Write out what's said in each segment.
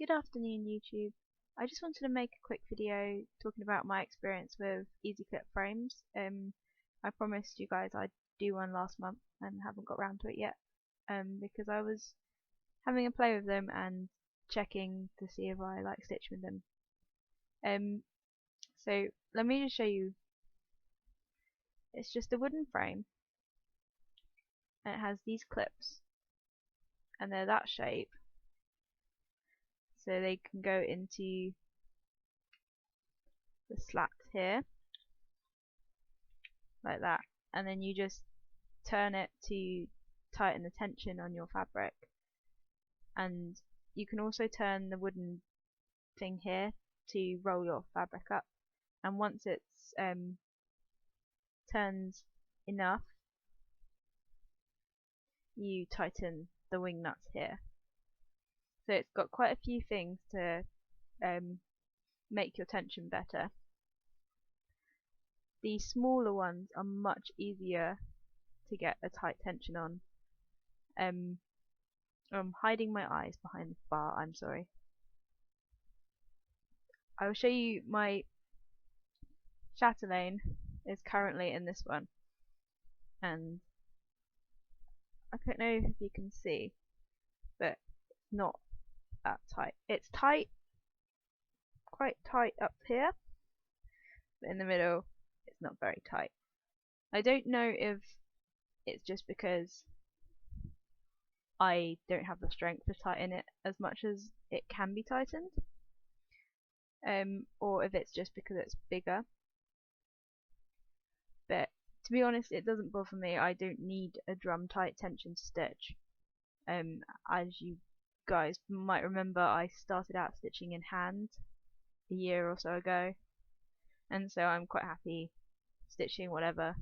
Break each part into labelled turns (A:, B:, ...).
A: Good afternoon, YouTube. I just wanted to make a quick video talking about my experience with Easyclip frames. I promised you guys I'd do one last month and haven't got around to it yet because I was having a play with them and checking to see if I like stitching with them. So let me just show you. It's just a wooden frame and it has these clips and they're that shape, so they can go into the slats here like that, and then you just turn it to tighten the tension on your fabric. And you can also turn the wooden thing here to roll your fabric up, and once it's turned enough, you tighten the wing nuts here. So it's got quite a few things to make your tension better. The smaller ones are much easier to get a tight tension on. I'm hiding my eyes behind the bar, I'm sorry. I will show you my chatelaine is currently in this one, and I don't know if you can see, but it's not that tight. It's tight, quite tight up here, but in the middle it's not very tight. I don't know if it's just because I don't have the strength to tighten it as much as it can be tightened, or if it's just because it's bigger. But to be honest, it doesn't bother me. I don't need a drum tight tension to stitch. As you guys might remember, I started out stitching in hand a year or so ago, and so I'm quite happy stitching whatever.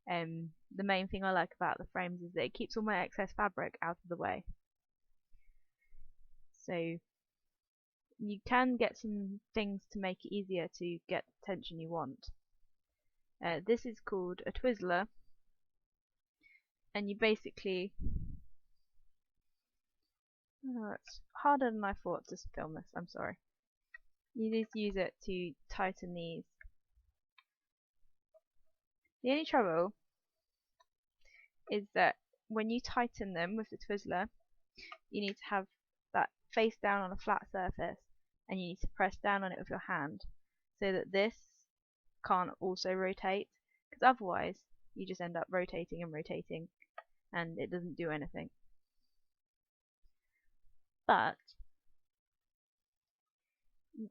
A: The main thing I like about the frames is that it keeps all my excess fabric out of the way. So you can get some things to make it easier to get the tension you want. This is called a Twizzler, and you basically it's harder than I thought to film this, I'm sorry. You need to use it to tighten these. The only trouble is that when you tighten them with the Twizzler, you need to have that face down on a flat surface, and you need to press down on it with your hand so that this can't also rotate, because otherwise you just end up rotating and rotating and it doesn't do anything. But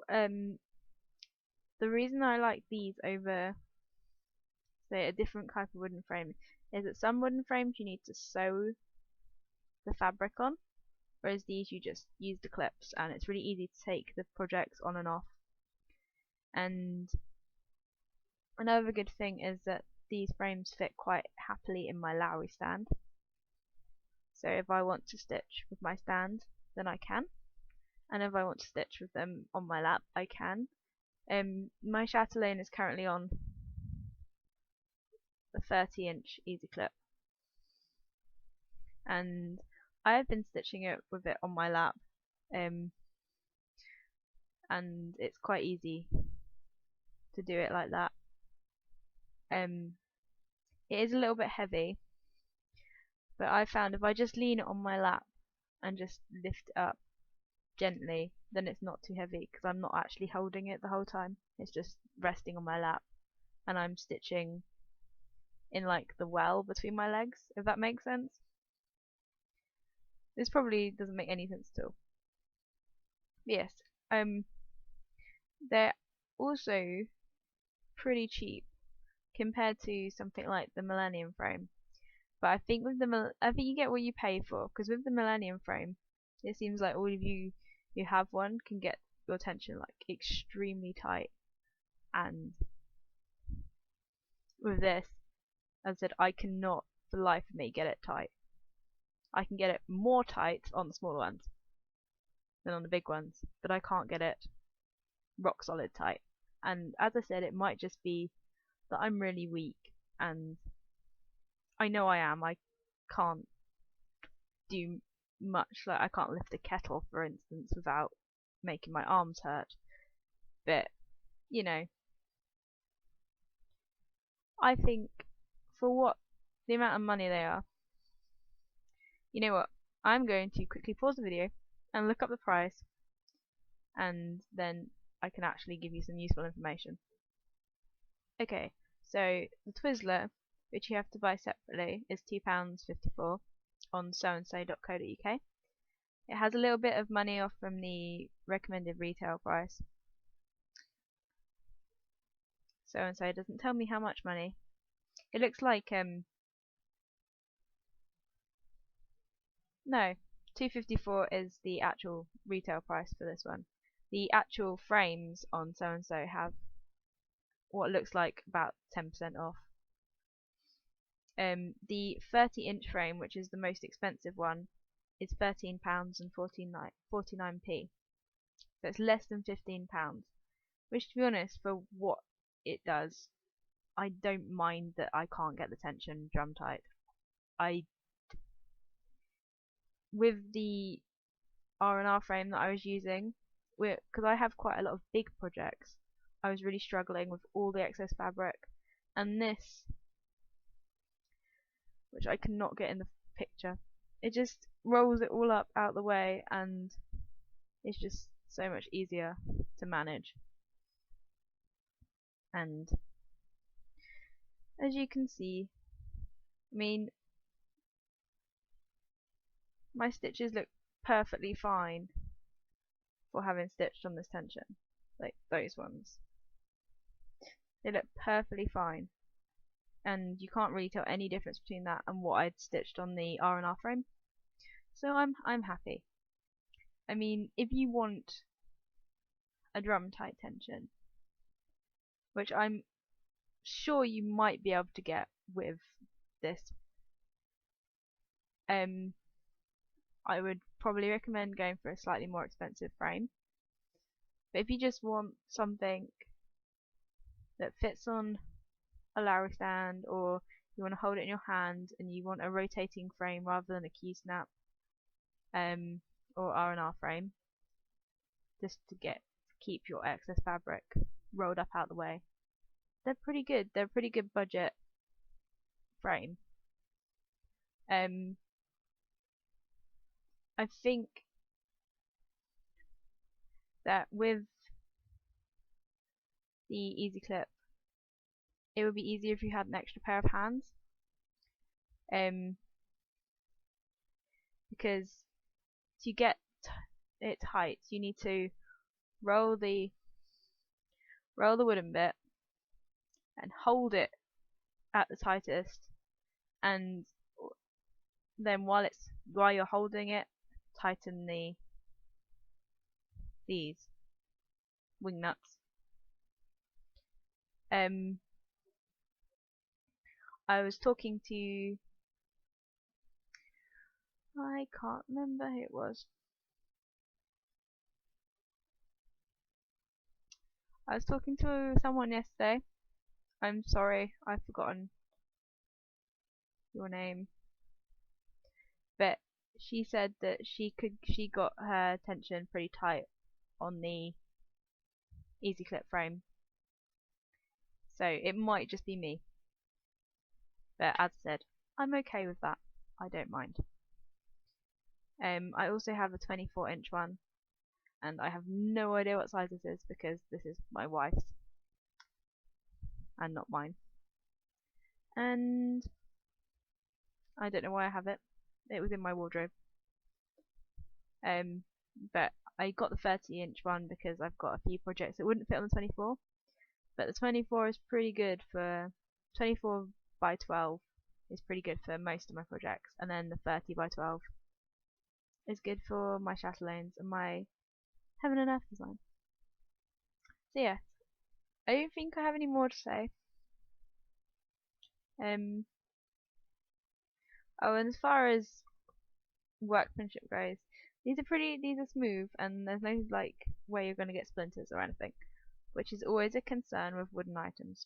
A: the reason I like these over, say, a different type of wooden frame is that some wooden frames you need to sew the fabric on, whereas these you just use the clips, and it's really easy to take the projects on and off. And another good thing is that these frames fit quite happily in my Lowry stand, so if I want to stitch with my stand then I can, and if I want to stitch with them on my lap I can. My chatelaine is currently on the 30-inch Easyclip, and I have been stitching it with it on my lap, and it's quite easy to do it like that. It is a little bit heavy, but I found if I just lean it on my lap and just lift it up gently, then it's not too heavy, because I'm not actually holding it the whole time. It's just resting on my lap, and I'm stitching in like the well between my legs, if that makes sense. This probably doesn't make any sense at all. But yes, they're also pretty cheap compared to something like the Millennium frame. But I think with I think you get what you pay for, because with the Millennium frame, it seems like all of you who have one can get your tension like extremely tight, and with this, as I said, I cannot for the life of me get it tight. I can get it more tight on the smaller ones than on the big ones, but I can't get it rock solid tight. And as I said, it might just be that I'm really weak, and I know I am. I can't do much. Like, I can't lift a kettle, for instance, without making my arms hurt. But, you know, I think for what the amount of money they are, you know what? I'm going to quickly pause the video and look up the price, and then I can actually give you some useful information. Okay, so the Twizzler, which you have to buy separately, is £2.54 on soandso.co.uk. It has a little bit of money off from the recommended retail price. So and so doesn't tell me how much money. It looks like no, 254 is the actual retail price for this one. The actual frames on so and so have what looks like about 10% off. The 30-inch frame, which is the most expensive one, is £13.49p. So it's less than £15, which, to be honest, for what it does, I don't mind that I can't get the tension drum tight. With the R&R frame that I was using, because I have quite a lot of big projects, I was really struggling with all the excess fabric, and this, which I cannot get in the picture, it just rolls it all up out the way, and it's just so much easier to manage. And as you can see, I mean, my stitches look perfectly fine for having stitched on this tension, like those ones. They look perfectly fine, and you can't really tell any difference between that and what I'd stitched on the R&R frame. So I'm happy. I mean, if you want a drum tight tension, which I'm sure you might be able to get with this, I would probably recommend going for a slightly more expensive frame. But if you just want something that fits on a Lowry stand, or you want to hold it in your hand and you want a rotating frame rather than a Q-snap or R&R frame, just to keep your excess fabric rolled up out the way, they're pretty good. They're a pretty good budget frame. I think that with the Easyclip, it would be easier if you had an extra pair of hands, because to get it tight, you need to roll the wooden bit and hold it at the tightest, and then while you're holding it, tighten these wing nuts. I was talking to, I can't remember who it was. I was talking to someone yesterday. I'm sorry, I've forgotten your name. But she said that she got her tension pretty tight on the Easyclip frame. So it might just be me. But as I said, I'm okay with that. I don't mind. I also have a 24-inch one, and I have no idea what size this is because this is my wife's and not mine. And I don't know why I have it. It was in my wardrobe. But I got the 30-inch one because I've got a few projects that wouldn't fit on the 24. But the 24 is pretty good for 24 by 12 is pretty good for most of my projects, and then the 30 by 12 is good for my chatelaines and my heaven and earth design. So yeah, I don't think I have any more to say. Oh, and as far as workmanship goes, these are smooth, and there's no like way you're going to get splinters or anything, which is always a concern with wooden items.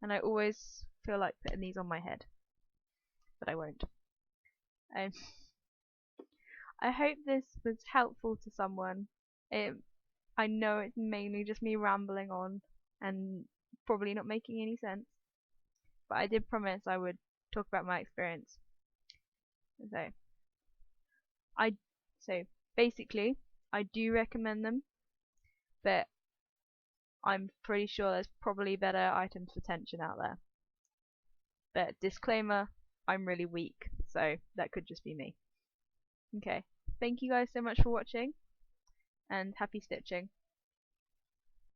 A: And I always feel like putting these on my head, but I won't. I hope this was helpful to someone. It, I know it's mainly just me rambling on and probably not making any sense, but I did promise I would talk about my experience. So I so basically I do recommend them, but I'm pretty sure there's probably better items for tension out there. But disclaimer, I'm really weak, so that could just be me. Okay, thank you guys so much for watching, and happy stitching.